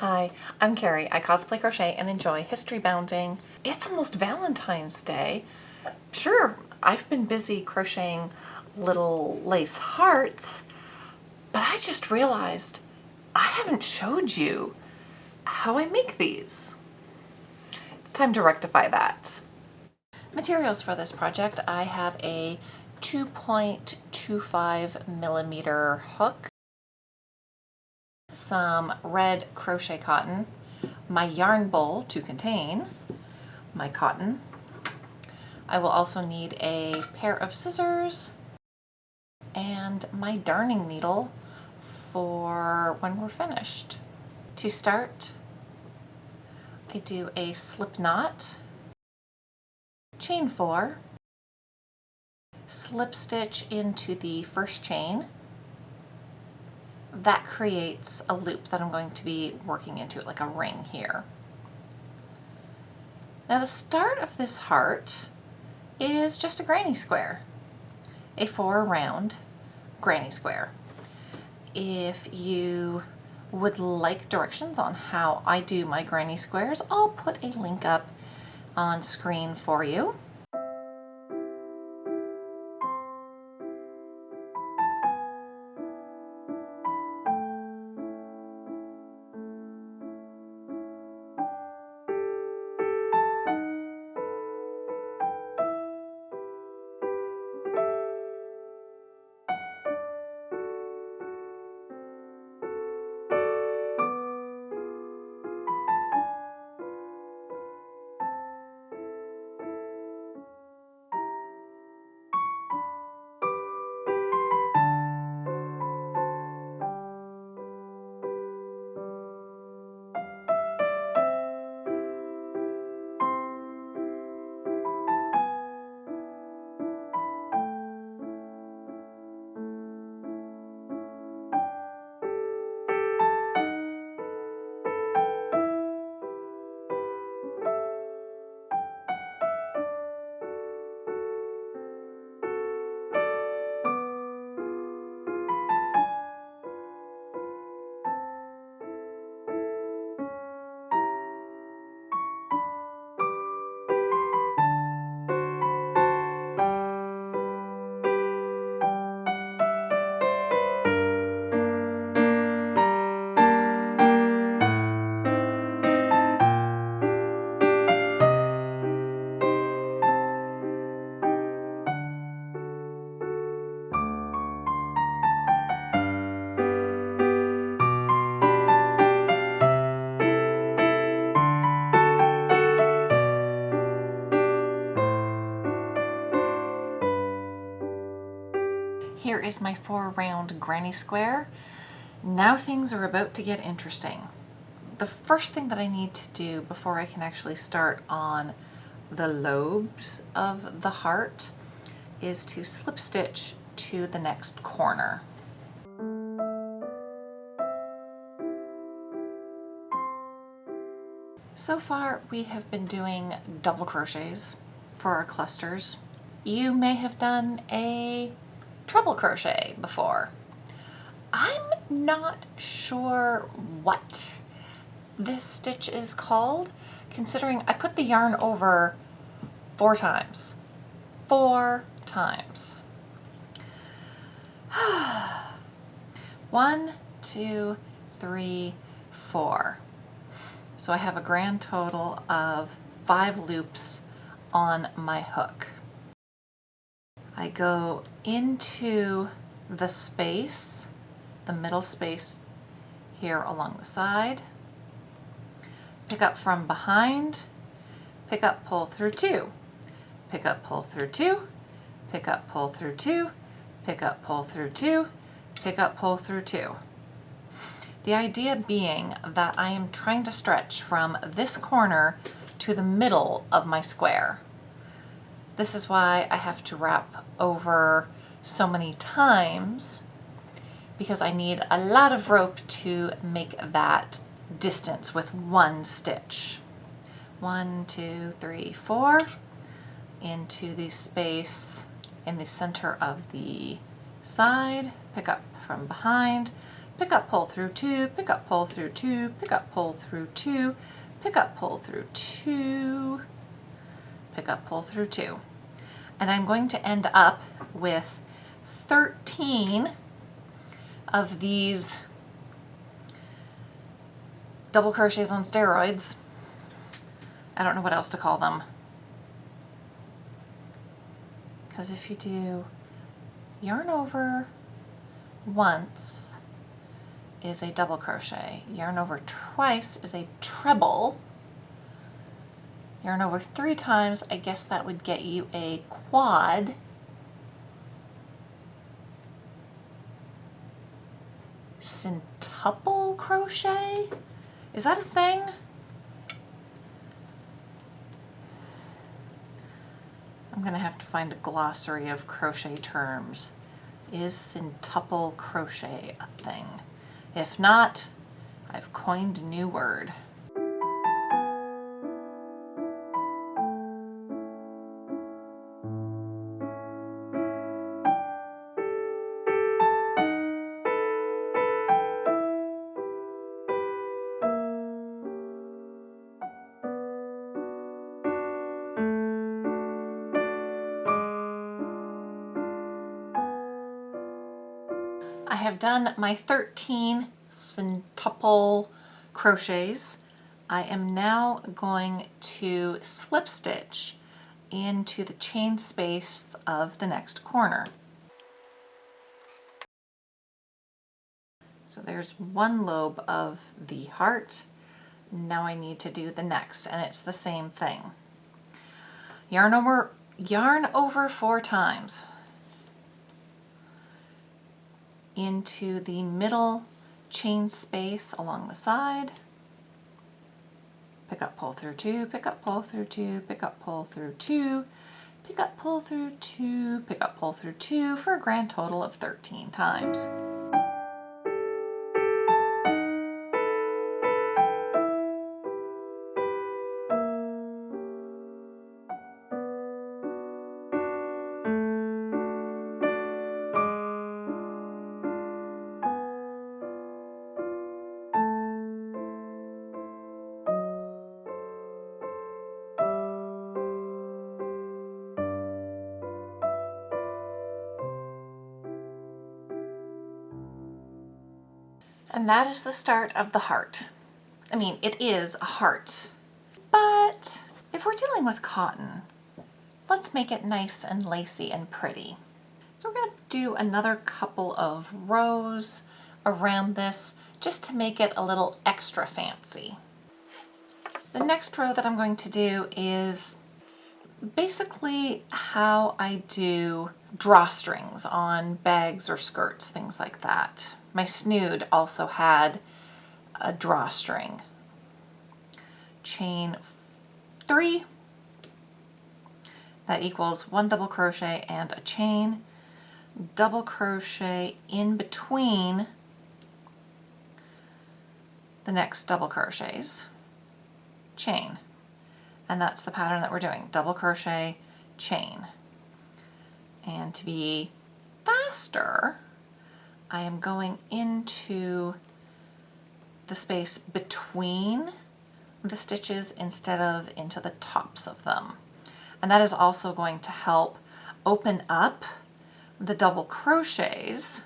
Hi, I'm Carrie. I cosplay, crochet, and enjoy history bounding. It's almost Valentine's Day. Sure, I've been busy crocheting little lace hearts, but I just realized I haven't showed you how I make these. It's time to rectify that. Materials for this project: I have a 2.25 millimeter hook, some red crochet cotton, my yarn bowl to contain my cotton. I will also need a pair of scissors and my darning needle for when we're finished. To start, I do a slip knot, chain 4, slip stitch into the first chain. That creates a loop that I'm going to be working into, like a ring here. Now the start of this heart is just a granny square, a 4 round granny square. If you would like directions on how I do my granny squares, I'll put a link up on screen for you. Here is my 4 round granny square. Now things are about to get interesting. The first thing that I need to do before I can actually start on the lobes of the heart is to slip stitch to the next corner. So far we have been doing double crochets for our clusters. You may have done a treble crochet before. I'm not sure what this stitch is called, considering I put the yarn over 4 times. 4 times. 1, 2, 3, 4. So I have a grand total of 5 loops on my hook. I go into the space, the middle space here along the side, pick up from behind, pick up, pull through 2, pick up, pull through 2, pick up, pull through 2, pick up, pull through 2, pick up, pull through 2. The idea being that I am trying to stretch from this corner to the middle of my square. This is why I have to wrap over so many times, because I need a lot of rope to make that distance with 1 stitch. 1, 2, 3, 4 into the space in the center of the side, pick up from behind, pick up, pull through 2, pick up, pull through 2, pick up, pull through 2, pick up, pull through 2, pick up, pull through 2. And I'm going to end up with 13 of these double crochets on steroids. I don't know what else to call them. Because if you do yarn over once is a double crochet, yarn over twice is a treble, yarn over 3 times, I guess that would get you a quad, centuple crochet? Is that a thing? I'm gonna have to find a glossary of crochet terms. Is centuple crochet a thing? If not, I've coined a new word. I have done my 13 centuple crochets. I am now going to slip stitch into the chain space of the next corner. So there's one lobe of the heart. Now I need to do the next, and it's the same thing. Yarn over 4 times into the middle chain space along the side, pick up, pull through 2, pick up, pull through 2, pick up, pull through 2, pick up, pull through 2, pick up, pull through 2 for a grand total of 13 times. And that is the start of the heart. I mean, it is a heart, but if we're dealing with cotton, let's make it nice and lacy and pretty. So we're going to do another couple of rows around this just to make it a little extra fancy. The next row that I'm going to do is basically how I do drawstrings on bags or skirts, things like that. My snood also had a drawstring. Chain 3, that equals 1 double crochet and a chain, double crochet in between the next double crochets, chain, and that's the pattern that we're doing, double crochet, chain. And to be faster, I am going into the space between the stitches instead of into the tops of them. And that is also going to help open up the double crochets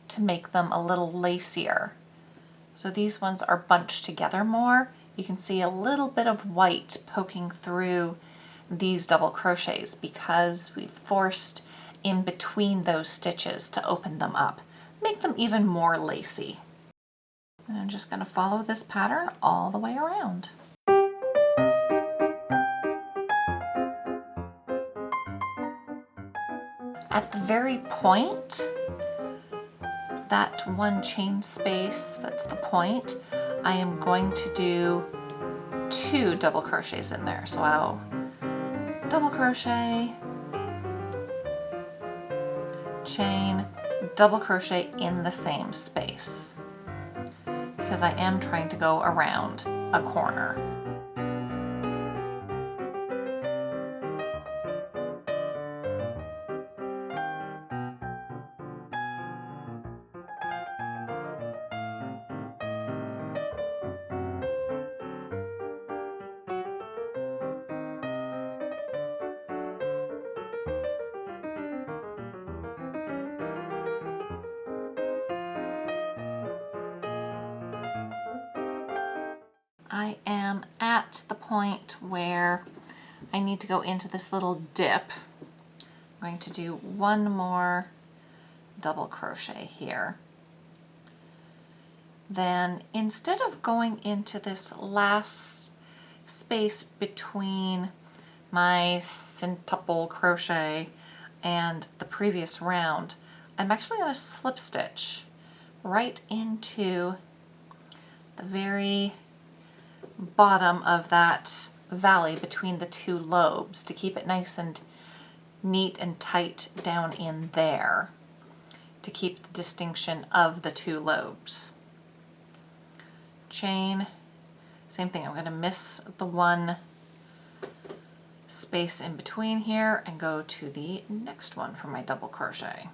to make them a little lacier. So these ones are bunched together more. You can see a little bit of white poking through these double crochets because we forced in between those stitches to open them up, make them even more lacy. And I'm just going to follow this pattern all the way around. At the very point, that one chain space, that's the point, I am going to do 2 double crochets in there. So I'll double crochet, chain, double crochet in the same space because I am trying to go around a corner. I am at the point where I need to go into this little dip. I'm going to do one more double crochet here. Then instead of going into this last space between my centuple crochet and the previous round, I'm actually going to slip stitch right into the very bottom of that valley between the two lobes to keep it nice and neat and tight down in there, to keep the distinction of the two lobes. Chain, same thing, I'm going to miss the one space in between here and go to the next one for my double crochet.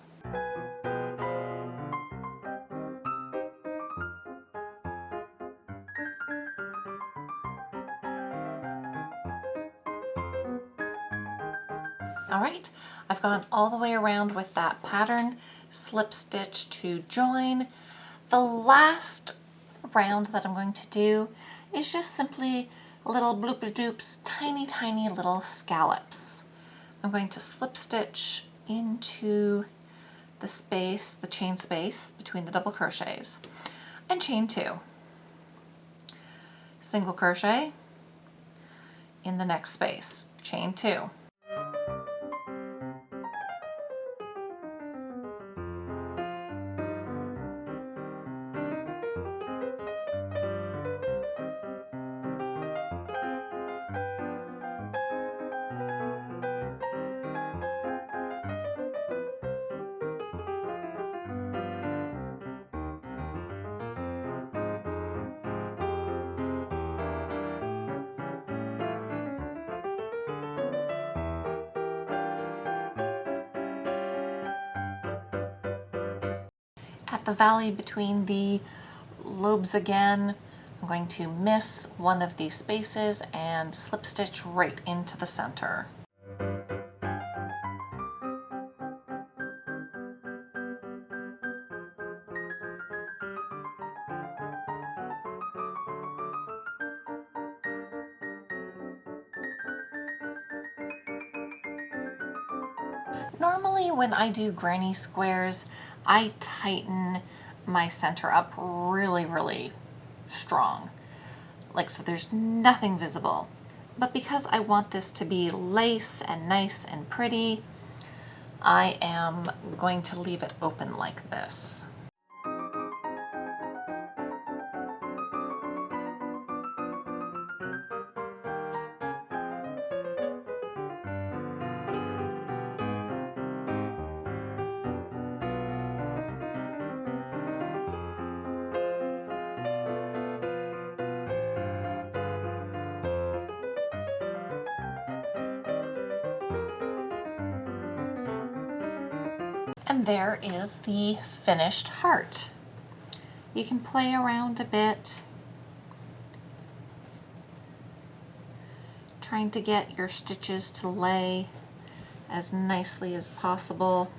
All right, I've gone all the way around with that pattern, slip stitch to join. The last round that I'm going to do is just simply little bloop-a-doops, tiny, tiny little scallops. I'm going to slip stitch into the space, the chain space between the double crochets, and chain 2. Single crochet in the next space, chain 2. At the valley between the lobes again, I'm going to miss one of these spaces and slip stitch right into the center. Normally when I do granny squares, I tighten my center up really, really strong. Like, so there's nothing visible. But because I want this to be lace and nice and pretty, I am going to leave it open like this. And there is the finished heart. You can play around a bit, trying to get your stitches to lay as nicely as possible.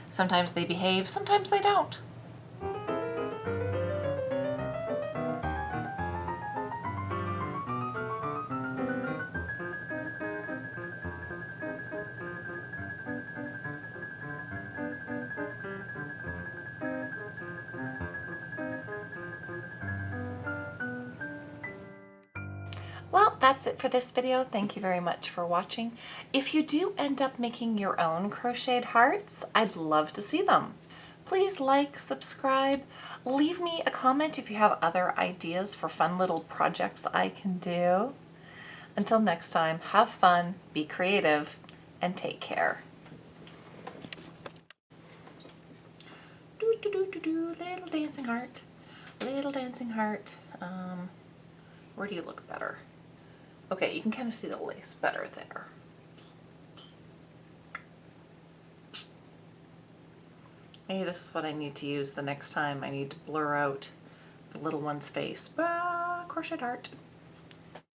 Sometimes they behave, sometimes they don't. Well, that's it for this video. Thank you very much for watching. If you do end up making your own crocheted hearts, I'd love to see them. Please like, subscribe, leave me a comment if you have other ideas for fun little projects I can do. Until next time, have fun, be creative, and take care. Do, do, do, do, do, little dancing heart, little dancing heart. Where do you look better? Okay, you can kind of see the lace better there. Maybe this is what I need to use the next time. I need to blur out the little one's face. Crochet heart.